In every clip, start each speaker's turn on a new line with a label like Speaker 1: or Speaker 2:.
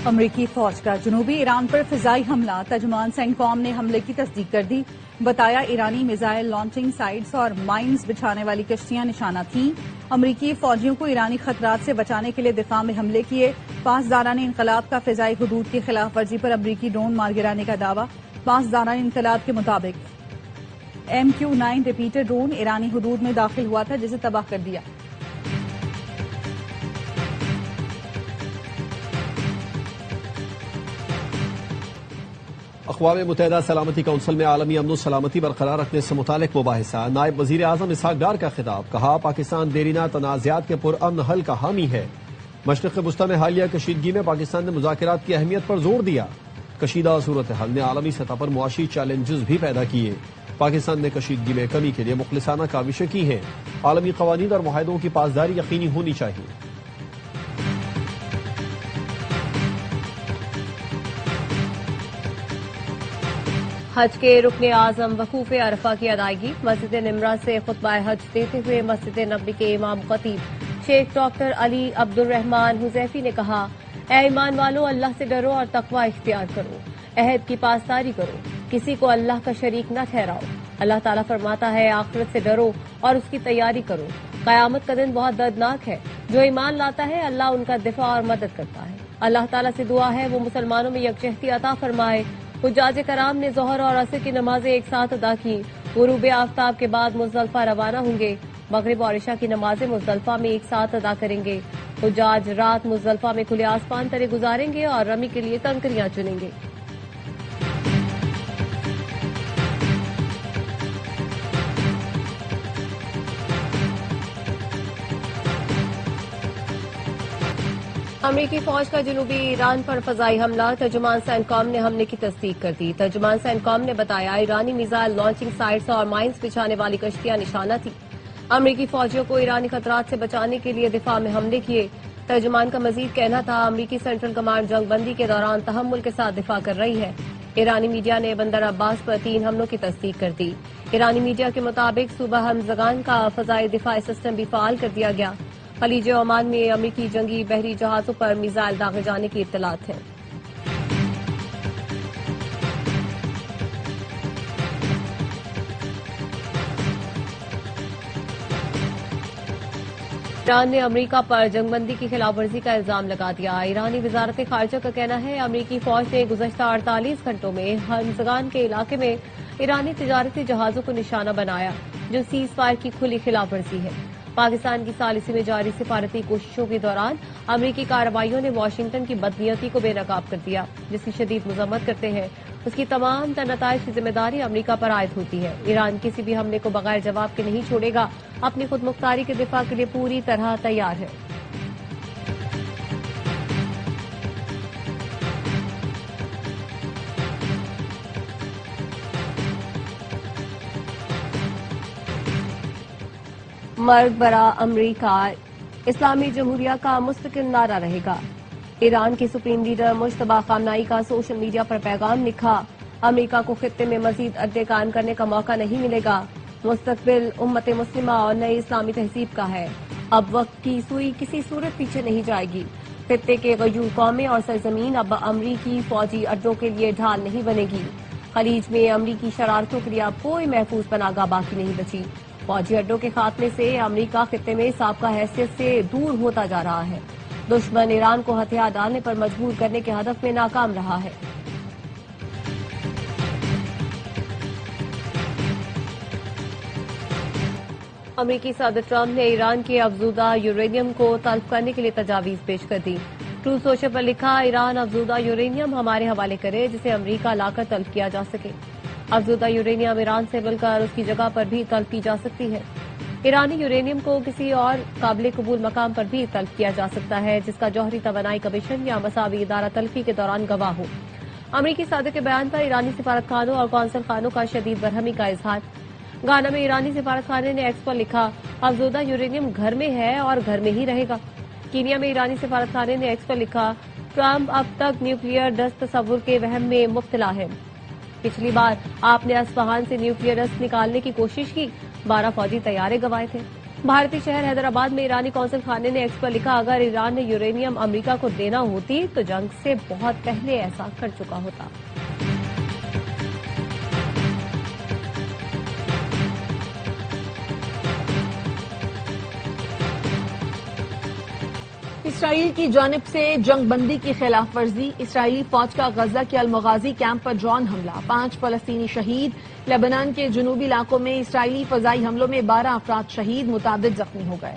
Speaker 1: امریکی فوج کا جنوبی ایران پر فضائی حملہ، ترجمان سینٹکام نے حملے کی تصدیق کر دی۔ بتایا ایرانی میزائل لانچنگ سائٹس اور مائنز بچھانے والی کشتیاں نشانہ تھیں۔ امریکی فوجیوں کو ایرانی خطرات سے بچانے کے لیے دفاع میں حملے کیے۔ پاسداران انقلاب کا فضائی حدود کی خلاف ورزی پر امریکی ڈرون مار گرانے کا دعویٰ۔ پاسداران انقلاب کے مطابق MQ-9 ریپیٹر ڈرون ایرانی حدود میں داخل ہوا تھا جسے تباہ کر دیا۔
Speaker 2: اقوام متحدہ سلامتی کونسل میں عالمی امن و سلامتی برقرار رکھنے سے متعلق مباحثہ۔ نائب وزیر اعظم اسحاق ڈار کا خطاب، کہا پاکستان دیرینہ تنازعات کے پرامن حل کا حامی ہے۔ مشرق وسطی میں حالیہ کشیدگی میں پاکستان نے مذاکرات کی اہمیت پر زور دیا۔ کشیدہ صورتحال نے عالمی سطح پر معاشی چیلنجز بھی پیدا کیے۔ پاکستان نے کشیدگی میں کمی کے لیے مخلصانہ کاوشیں کی ہیں۔ عالمی قوانین اور معاہدوں کی پاسداری یقینی ہونی چاہیے۔
Speaker 3: حج کے رکن اعظم وقوف عرفہ کی ادائیگی۔ مسجد نمرہ سے خطبہ حج دیتے ہوئے مسجد نبوی کے امام خطیب شیخ ڈاکٹر علی عبد الرحمان حذیفی نے کہا، اے ایمان والو، اللہ سے ڈرو اور تقوی اختیار کرو، عہد کی پاسداری کرو، کسی کو اللہ کا شریک نہ ٹھہراؤ۔ اللہ تعالیٰ فرماتا ہے، آخرت سے ڈرو اور اس کی تیاری کرو، قیامت کا دن بہت دردناک ہے۔ جو ایمان لاتا ہے اللہ ان کا دفاع اور مدد کرتا ہے۔ اللہ تعالیٰ سے دعا ہے وہ مسلمانوں میں یکجہتی عطا فرمائے۔ حجاج کرام نے ظہر اور عصر کی نمازیں ایک ساتھ ادا کی۔ غروب آفتاب کے بعد مزدلفہ روانہ ہوں گے۔ مغرب اور عشاء کی نمازیں مزدلفہ میں ایک ساتھ ادا کریں گے۔ حجاج رات مزدلفہ میں کھلے آسمان تلے گزاریں گے اور رمی کے لیے کنکریاں چنیں گے۔ امریکی فوج کا جنوبی ایران پر فضائی حملہ، ترجمان سینٹکام نے حملے کی تصدیق کر دی۔ ترجمان سینٹکام نے بتایا، ایرانی میزائل لانچنگ سائٹس اور مائنز بچھانے والی کشتیاں نشانہ تھیں۔ امریکی فوجیوں کو ایرانی خطرات سے بچانے کے لیے دفاع میں حملے کیے۔ ترجمان کا مزید کہنا تھا، امریکی سینٹرل کمانڈ جنگ بندی کے دوران تحمل کے ساتھ دفاع کر رہی ہے۔ ایرانی میڈیا نے بندر عباس پر 3 حملوں کی تصدیق کر دی۔ ایرانی میڈیا کے مطابق صوبہ ہمزگان کا فضائی دفاعی سسٹم بھی فعال کر دیا گیا۔ خلیج عمان میں امریکی جنگی بحری جہازوں پر میزائل داغے جانے کی اطلاعات ہیں۔ ایران نے امریکہ پر جنگ بندی کی خلاف ورزی کا الزام لگا دیا۔ ایرانی وزارت خارجہ کا کہنا ہے، امریکی فوج نے گزشتہ 48 گھنٹوں میں ہمزگان کے علاقے میں ایرانی تجارتی جہازوں کو نشانہ بنایا، جو سیز فائر کی کھلی خلاف ورزی ہے۔ پاکستان کی ثالثی میں جاری سفارتی کوششوں کے دوران امریکی کارروائیوں نے واشنگٹن کی بدنیتی کو بے نقاب کر دیا، جس کی شدید مذمت کرتے ہیں۔ اس کی تمام نتائج کی ذمہ داری امریکہ پر عائد ہوتی ہے۔ ایران کسی بھی حملے کو بغیر جواب کے نہیں چھوڑے گا، اپنی خود مختاری کے دفاع کے لیے پوری طرح تیار ہے۔ مرگ برا امریکہ، اسلامی جمہوریہ کا مستقل نعرہ رہے گا۔ ایران کے سپریم لیڈر مجتبی خامنہئی کا سوشل میڈیا پر پیغام لکھا، امریکہ کو خطے میں مزید اڈے قائم کرنے کا موقع نہیں ملے گا۔ مستقبل امت مسلمہ اور نئی اسلامی تہذیب کا ہے۔ اب وقت کی سوئی کسی صورت پیچھے نہیں جائے گی۔ خطے کے غیور قومیں اور سرزمین اب امریکی فوجی اڈوں کے لیے ڈھال نہیں بنے گی۔ خلیج میں امریکی شرارتوں کے لیے اب کوئی محفوظ پناہگاہ باقی نہیں بچی۔ فوجی اڈوں کے خاتمے سے امریکہ خطے میں سابقہ حیثیت سے دور ہوتا جا رہا ہے۔ دشمن ایران کو ہتھیار ڈالنے پر مجبور کرنے کے ہدف میں ناکام رہا ہے۔ امریکی صدر ٹرمپ نے ایران کے افزودہ یورینیم کو تلف کرنے کے لیے تجاویز پیش کر دی۔ ٹرو سوشل پر لکھا، ایران افزودہ یورینیم ہمارے حوالے کرے جسے امریکہ لا کر تلف کیا جا سکے۔ افزودہ یورینیم ایران سے مل کر اس کی جگہ پر بھی تلف کی جا سکتی ہے۔ ایرانی یورینیم کو کسی اور قابل قبول مقام پر بھی تلف کیا جا سکتا ہے جس کا جوہری توانائی کمیشن یا مساوی ادارہ تلفی کے دوران گواہ ہو۔ امریکی صدر کے بیان پر ایرانی سفارتخانوں اور قونصل خانوں کا شدید برہمی کا اظہار۔ گانا میں ایرانی سفارت خانے نے ایکس پر لکھا، افزودہ یورینیم گھر میں ہے اور گھر میں ہی رہے گا۔ کینیا میں ایرانی سفارت خانے نے ایکس پر لکھا، ٹرمپ اب تک نیوکلیئر ڈسٹ تصور کے وہم میں مبتلا ہے۔ پچھلی بار آپ نے اصفہان سے نیوکلیئر ڈسٹ نکالنے کی کوشش کی، 12 فوجی طیارے گنوائے تھے۔ بھارتی شہر حیدرآباد میں ایرانی قونصل خانے نے ایکس پر لکھا، اگر ایران نے یورینیم امریکہ کو دینا ہوتی تو جنگ سے بہت پہلے ایسا کر چکا ہوتا۔
Speaker 4: اسرائیل کی جانب سے جنگ بندی کی خلاف ورزی، اسرائیلی فوج کا غزہ کے المغازی کیمپ پر ڈرون حملہ، 5 فلسطینی شہید۔ لبنان کے جنوبی علاقوں میں اسرائیلی فضائی حملوں میں 12 افراد شہید، متعدد زخمی ہو گئے۔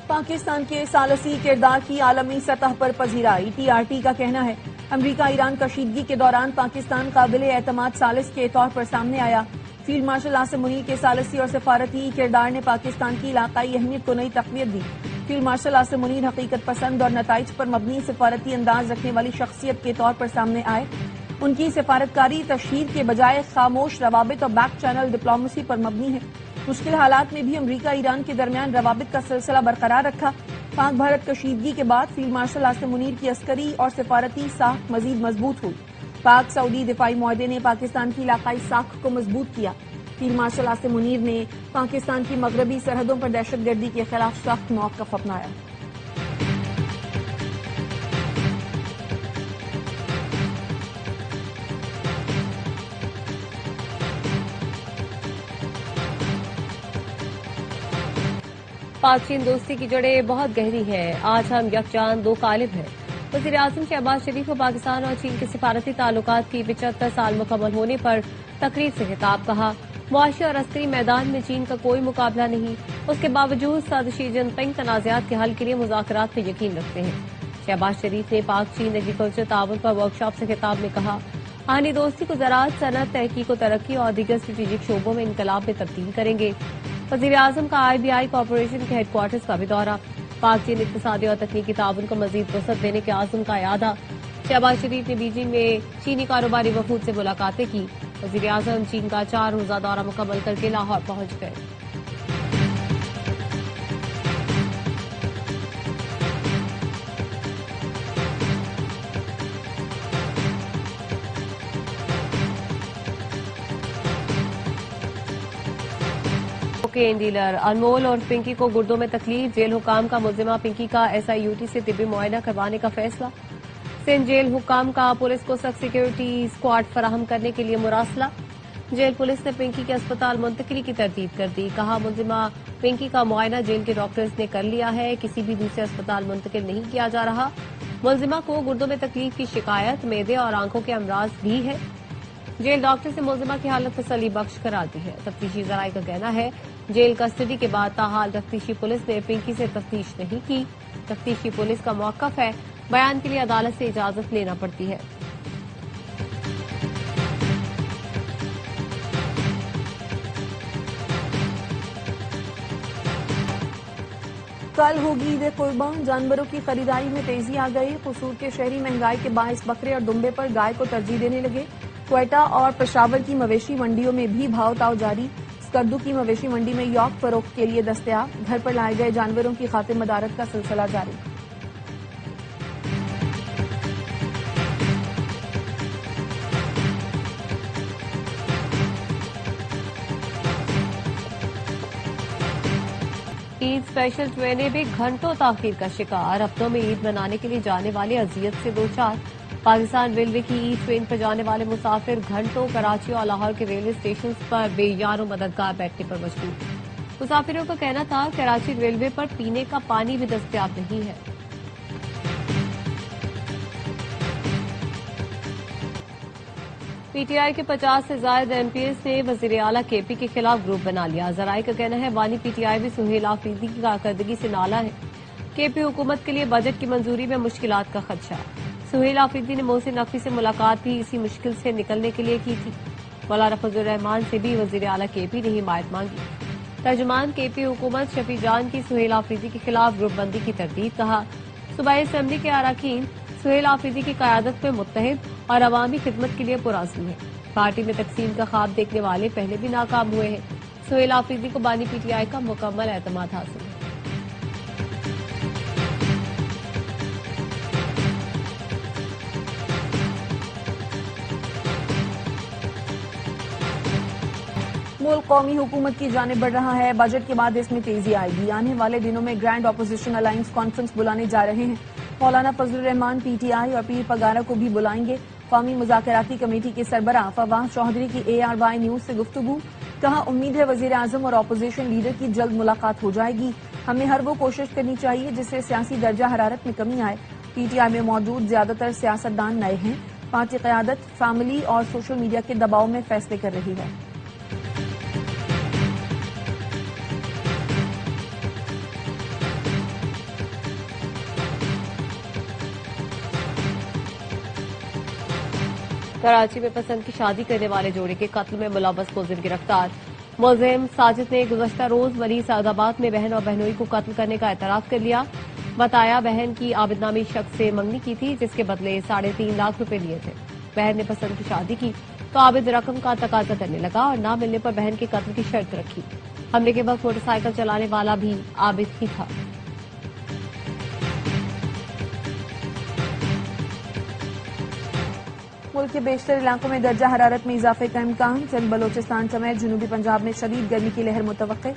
Speaker 4: پاکستان کے ثالثی کردار کی عالمی سطح پر پذیرائی، TRT کا کہنا ہے امریکہ ایران کشیدگی کے دوران پاکستان قابل اعتماد ثالث کے طور پر سامنے آیا۔ فیلڈ مارشل عاصم منیر کے ثالثی اور سفارتی کردار نے پاکستان کی علاقائی اہمیت کو نئی تقویت دی۔ فیلڈ مارشل عاصم منیر حقیقت پسند اور نتائج پر مبنی سفارتی انداز رکھنے والی شخصیت کے طور پر سامنے آئے۔ ان کی سفارتکاری تشہیر کے بجائے خاموش روابط اور بیک چینل ڈپلومیسی پر مبنی ہے۔ مشکل حالات میں بھی امریکہ ایران کے درمیان روابط کا سلسلہ برقرار رکھا۔ پاک بھارت کشیدگی کے بعد فیلڈ مارشل عاصم منیر کی عسکری اور سفارتی ساکھ مزید مضبوط ہوئی۔ پاک سعودی دفاعی معاہدے نے پاکستان کی علاقائی ساکھ کو مضبوط کیا۔ فیلڈ مارشل عاصم منیر نے پاکستان کی مغربی سرحدوں پر دہشت گردی کے خلاف سخت موقف اپنایا۔
Speaker 3: پاک چین دوستی کی جڑیں بہت گہری ہیں، آج ہم یکجان دو قالب ہیں۔ وزیر اعظم شہباز شریف کو پاکستان اور چین کے سفارتی تعلقات کی 75 سال مکمل ہونے پر تقریب سے خطاب، کہا معاشی اور عسکری میدان میں چین کا کوئی مقابلہ نہیں، اس کے باوجود صدر شی جن پنگ تنازعات کے حل کے لیے مذاکرات پہ یقین رکھتے ہیں۔ شہباز شریف نے پاک چین ایگریکلچر تعاون پر ورکشاپ سے خطاب میں کہا آہنی دوستی کو زراعت، صنعت، تحقیق و ترقی اور دیگر اسٹریٹجک شعبوں میں انقلاب میں تبدیل کریں گے۔ وزیر اعظم کا IBI کارپوریشن کے ہیڈ کوارٹرز کا بھی دورہ، پاک چین اقتصادی اور تکنیکی تعاون کو مزید وسعت دینے کے عزم کا اعادہ۔ شہباز شریف نے بیجنگ میں چینی کاروباری وفود سے ملاقاتیں کی۔ وزیر اعظم چین کا 4 روزہ دورہ مکمل کر کے لاہور پہنچ گئے۔ کوکین ڈیلر انمول اور پنکی کو گردوں میں تکلیف، جیل حکام کا ملزمہ پنکی کا SIUT سے طبی معائنہ کروانے کا فیصلہ۔ سندھ جیل حکام کا پولیس کو سخت سیکیورٹی اسکواڈ فراہم کرنے کے لیے مراسلہ، جیل پولیس نے پنکی کے اسپتال منتقلی کی ترتیب کر دی، کہا ملزمہ پنکی کا معائنہ جیل کے ڈاکٹرز نے کر لیا ہے، کسی بھی دوسرے اسپتال منتقل نہیں کیا جا رہا۔ ملزمہ کو گردوں میں تکلیف کی شکایت، معدے اور آنکھوں کے امراض بھی ہے۔ جیل ڈاکٹر سے ملزمہ کی حالت تسلی بخش قرار دی ہے۔ تفتیشی ذرائع کا کہنا ہے جیل کسٹڈی کے بعد تاحال تفتیشی پولیس نے پنکی سے تفتیش نہیں کی۔ تفتیشی پولیس کا موقف ہے، بیان کے لیے عدالت سے اجازت لینا پڑتی ہے۔
Speaker 4: کل ہوگی عید قربان، جانوروں کی خریداری میں تیزی آ گئی۔ قصور کے شہری مہنگائی کے باعث بکرے اور دمبے پر گائے کو ترجیح دینے لگے۔ کوئٹہ اور پشاور کی مویشی منڈیوں میں بھی بھاؤ تاؤ جاری۔ اسکردو کی مویشی منڈی میں یوک فروخت کے لیے دستیاب، گھر پر لائے گئے جانوروں کی خاطر مدارت کا سلسلہ جاری۔
Speaker 3: عید اسپیشل ٹرینیں بھی گھنٹوں تاخیر کا شکار، ہفتوں میں عید منانے کے لیے جانے والے اذیت سے دوچار۔ پاکستان ریلوے کی عید ٹرین پر جانے والے مسافر گھنٹوں کراچی اور لاہور کے ریلوے اسٹیشنز پر بے یار و مددگار بیٹھنے پر مجبور۔ مسافروں کا کہنا تھا کراچی ریلوے پر پینے کا پانی بھی دستیاب نہیں ہے۔ PTI کے 50 سے زائد MPs نے وزیر اعلیٰ KP کے خلاف گروپ بنا لیا۔ ذرائع کا کہنا ہے بانی PTI بھی سہیل آفریدی کی کارکردگی سے نالا ہے۔ KP حکومت کے لیے بجٹ کی منظوری میں مشکلات کا خدشہ۔ سہیل آفریدی نے محسن نقوی سے ملاقات بھی اسی مشکل سے نکلنے کے لیے کی تھی۔ مولانا فضل الرحمان سے بھی وزیر اعلیٰ KP نے حمایت مانگی۔ ترجمان KP حکومت شفیع جان کی سہیل آفریدی کے خلاف گروپ بندی کی تردید، کہا صوبائی اسمبلی کے اراکین سہیل آفریدی کی قیادت میں متحد اور عوامی خدمت کے لیے پرعزم ہیں۔ پارٹی میں تقسیم کا خواب دیکھنے والے پہلے بھی ناکام ہوئے ہیں۔ سہیل آفریدی کو بانی PTI کا مکمل اعتماد حاصل ہے۔
Speaker 4: ملک قومی حکومت کی جانب بڑھ رہا ہے، بجٹ کے بعد اس میں تیزی آئے گی۔ آنے والے دنوں میں گرینڈ اپوزیشن الائنس کانفرنس بلانے جا رہے ہیں۔ مولانا فضل الرحمان پی ٹی آئی اور پیر پگارا کو بھی بلائیں گے۔ قومی مذاکراتی کمیٹی کے سربراہ فواز چودھری کی ARY نیوز سے گفتگو، کہا امید ہے وزیر اعظم اور اپوزیشن لیڈر کی جلد ملاقات ہو جائے گی۔ ہمیں ہر وہ کوشش کرنی چاہیے جس سے سیاسی درجہ حرارت میں کمی آئے۔ پی ٹی آئی میں موجود زیادہ تر سیاستدان نئے ہیں۔ پارٹی قیادت فیملی اور سوشل میڈیا کے دباؤ میں فیصلے کر رہی ہے۔
Speaker 3: کراچی میں پسند کی شادی کرنے والے جوڑے کے قتل میں ملوث ملزم گرفتار۔ ملزم ساجد نے گزشتہ روز ولی سعد آباد میں بہن اور بہنوئی کو قتل کرنے کا اعتراف کر لیا۔ بتایا بہن کی عابد نامی شخص سے منگنی کی تھی جس کے بدلے 3.5 لاکھ روپے لیے تھے۔ بہن نے پسند کی شادی کی تو عابد رقم کا تقاضا کرنے لگا اور نہ ملنے پر بہن کے قتل کی شرط رکھی۔ حملے کے وقت موٹر سائیکل چلانے والا بھی عابد ہی تھا۔
Speaker 4: ملک کے بیشتر علاقوں میں درجہ حرارت میں اضافے کا امکان، چند بلوچستان سمیت جنوبی پنجاب میں شدید گرمی کی لہر متوقع۔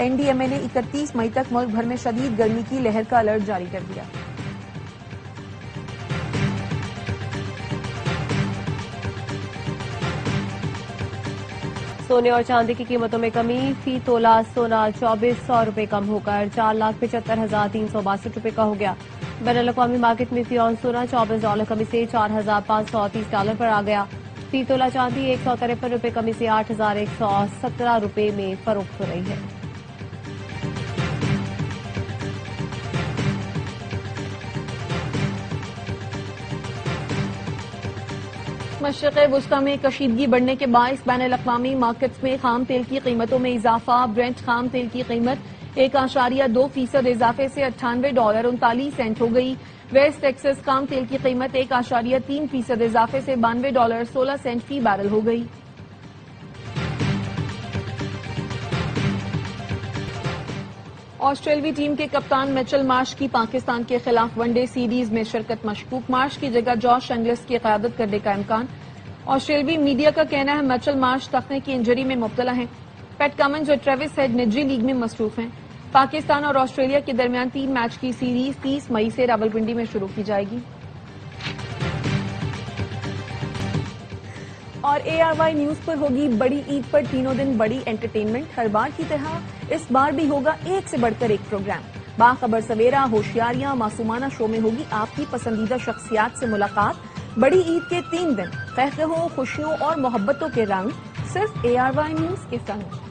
Speaker 4: NDMA نے 31 مئی تک ملک بھر میں شدید گرمی کی لہر کا الرٹ جاری کر دیا۔
Speaker 3: سونے اور چاندی کی قیمتوں میں کمی، فی تولہ سونا 2400 روپے کم ہو کر 4,75,362 روپے کا ہو گیا۔ بین الاقوامی مارکیٹ میں فی اونس سونا $24 کمی سے $4,530 پر آ گیا۔ فی تولہ چاندی 153 روپے کمی سے 8,117 روپے میں فروخت ہو رہی ہے۔
Speaker 4: مشرق وسطی میں کشیدگی بڑھنے کے باعث بین الاقوامی مارکیٹس میں خام تیل کی قیمتوں میں اضافہ۔ برنٹ خام تیل کی قیمت 1.2% اضافے سے $98.39 ہو گئی۔ ویسٹ ٹیکسس خام تیل کی قیمت 1.3% اضافے سے $92.16 فی بیرل ہو گئی۔ آسٹریلوی ٹیم کے کپتان میچل مارش کی پاکستان کے خلاف ون ڈے سیریز میں شرکت مشکوک، مارش کی جگہ جوش انگلس کی قیادت کرنے کا امکان۔ آسٹریلوی میڈیا کا کہنا ہے میچل مارش تخنے کی انجری میں مبتلا ہیں۔ پیٹ کمنز اور ٹریوس ہیڈ نجی لیگ میں مصروف ہیں۔ پاکستان اور آسٹریلیا کے درمیان 3 میچ کی سیریز 30 مئی سے راولپنڈی میں شروع کی جائے گی۔ اور ARY نیوز پر ہوگی بڑی عید پر تینوں دن بڑی انٹرٹینمنٹ۔ ہر بار کی طرح اس بار بھی ہوگا ایک سے بڑھ کر ایک پروگرام۔ باخبر سویرا، ہوشیاریاں، معصومانہ شو میں ہوگی آپ کی پسندیدہ شخصیات سے ملاقات۔ بڑی عید کے 3 دن، قہقہوں، خوشیوں اور محبتوں کے رنگ، صرف ARY نیوز کے ساتھ۔